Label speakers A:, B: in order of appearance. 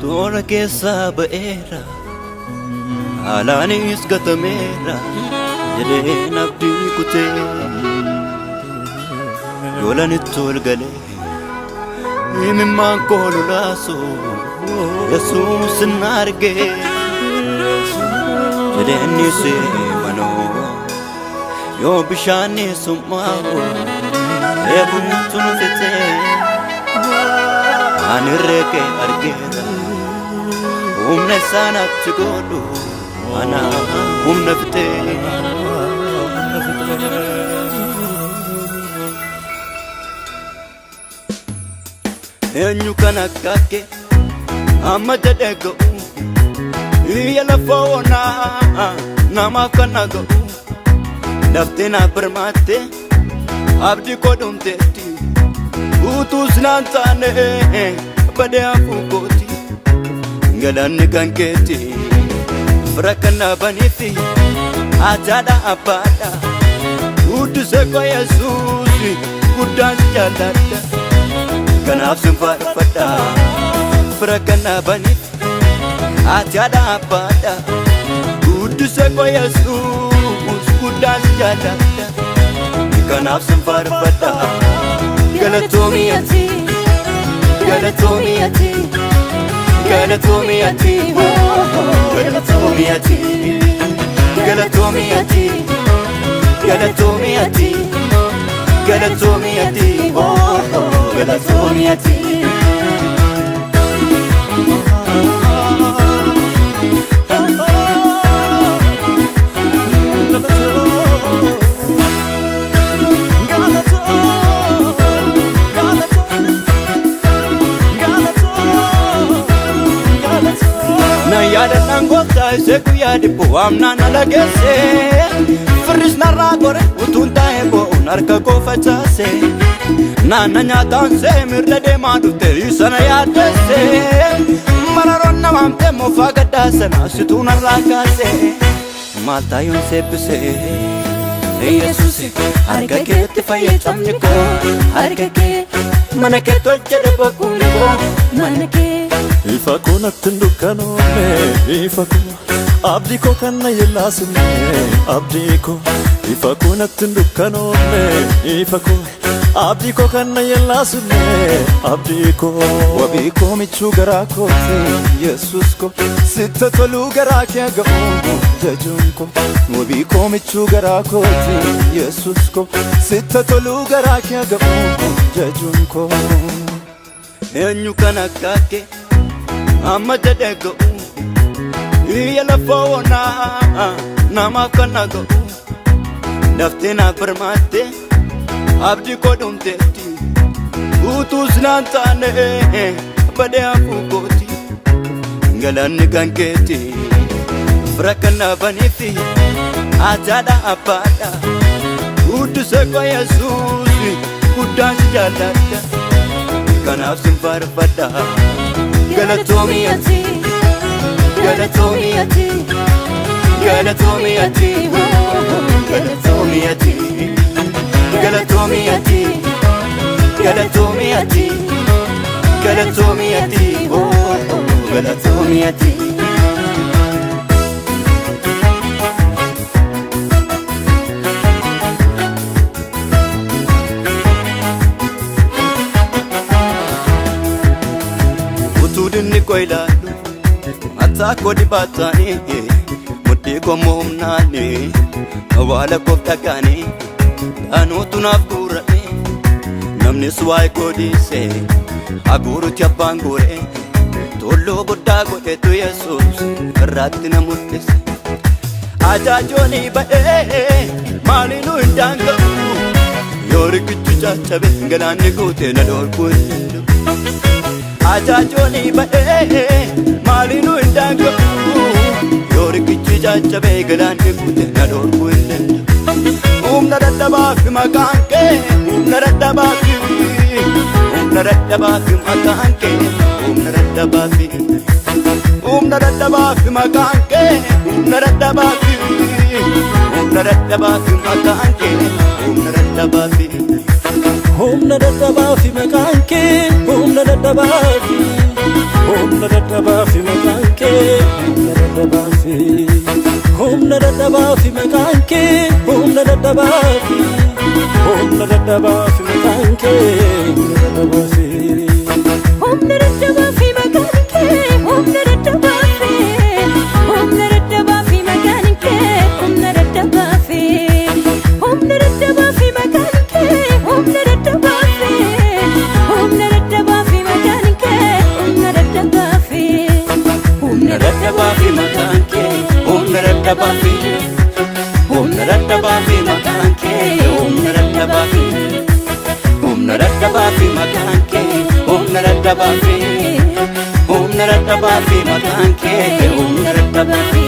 A: Tola keessa ba'eera Alaanis gatameera jedheen abdii kutee Yolan itti ol galee imimmaan koo lolaasoo Yesuus na argee jedheenni seemanoo yoo bishaanni summaa'oo eebumtu nu fixee ani reekee argeera humna isaanatti godhu ana humna fixee eenyu kan akka kee amma jedhee ga'u iyya lafoonaa namaaf kan ga'u laftee naaf birmaattee abdii koo dhumteetti utuus naan taane badee hafuu kooti galanni kan keeti fira kana baniifi ajaadha abbaadha guddisee koo Yesuus guddaan si jaalladha kanaaf sin faarfadha fira kana baniifi ajaadha abbaadha guddisee koo Yesuus guddaan si jaalladha kanaaf sin faarfadha Galatoomiyati, Galatoomiyati, Galatoomiyati, Galatoomiyati, Galatoomiyati, Galatoomiyati, Galatoomiyati, Galatoomiyati. Yaadannaan gooftaa isee guyyaa dhibbuu amnaan ala geessee firris narraa gore utuun taa'ee bo'uun harka koo facaasee naanna nyaataan see mirra deemaa dhufte sana yaaddeessee mararoon namaamtee moofaa gaddaa sana situu narraa kaasee maal taayyoon seebbisee Yesuusi harka keetti fayyadamni koo harka kee mana kee tolchedhe bokkuun koo mana kee
B: Ifa ko nattindukkanone ifa ko abdii ko kanna yellaasine abdii ko ifa ko nattindukkanone ifa ko abdii ko kanna yellaasine abdii ko wabii ko michuu garaa kooti Yesuus ko sitta toluu garaa kee ga'u jajuun ko wabii ko michuu garaa kooti Yesuus ko sitta toluu garaa kee ga'u jajuun ko
A: eenyu kan akka kee amma jedhee ga'u iyya lafoonaa namaaf kan ga'u laftee naaf birmaattee abdii koo dhumteetti utuus naan taane badee hafuu kooti galanni kan keeti fira kana baniifi ajaadha abbaadha guddisee koo Yesuus guddaan si jaalladha kanaaf sin faarfadha Galatoomiyati, Galatoomiyati, Galatoomiyati, Galatoomiyati, Galatoomiyati, Galatoomiyati, Galatoomiyati, Galatoomiyati. Tudinni ko ilaalu mataa koo dhibaataanii mudhii koo moomnaanii awwaala koof dhagaanii dhaanuutu naaf guuranii namnis waa'ee koo dhiisee haguurutti abbaan guuree tulluu guddaa godhetu Yesuus irraatti na mul'ise ajaajoonii badhee maaliinuu hin daanga'u yoo riqichu caccabe galaanni guutee na dhorkuu hin danda'u Ajaajoonii badhee maaliinuu hin daanga'u yoo riqichi caccabe galaanni guutee na dhorkuu hin danda'u humna dadhabaafi maqaan kee humna dadhabaafi maqaan kee humna dadhabaafi maqaan kee humna dadhabaafi maqaan kee humna dadhabaafi
B: humna dadhabaafi maqaan kee humna dadhabaafi humna dadhabaa fi maqaan kee humna dadhabaa fi humna dadhabaa fi maqaan kee humna dadhabaa fi humna dadhabaa fi maqaan kee humna dadhabaa fi
C: humna dadhabaa fi maqaan kee humna dadhabaa fi humna dadhabaa fi maqaan kee humna dadhabaa fi humna dadhabaa fi maqaan kee humna dadhabaa fi humna dadhabaa fi maqaan kee humna dadhabaa fi humna dadhabaa fi maqaan kee humna dadhabaa fi humna dadhabaa fi maqaan kee humna dadhabaa fi humna dadhabaa fi maqaan kee humna dadhabaa fi humna dadhabaa fi maqaan kee humna dadhabaa fi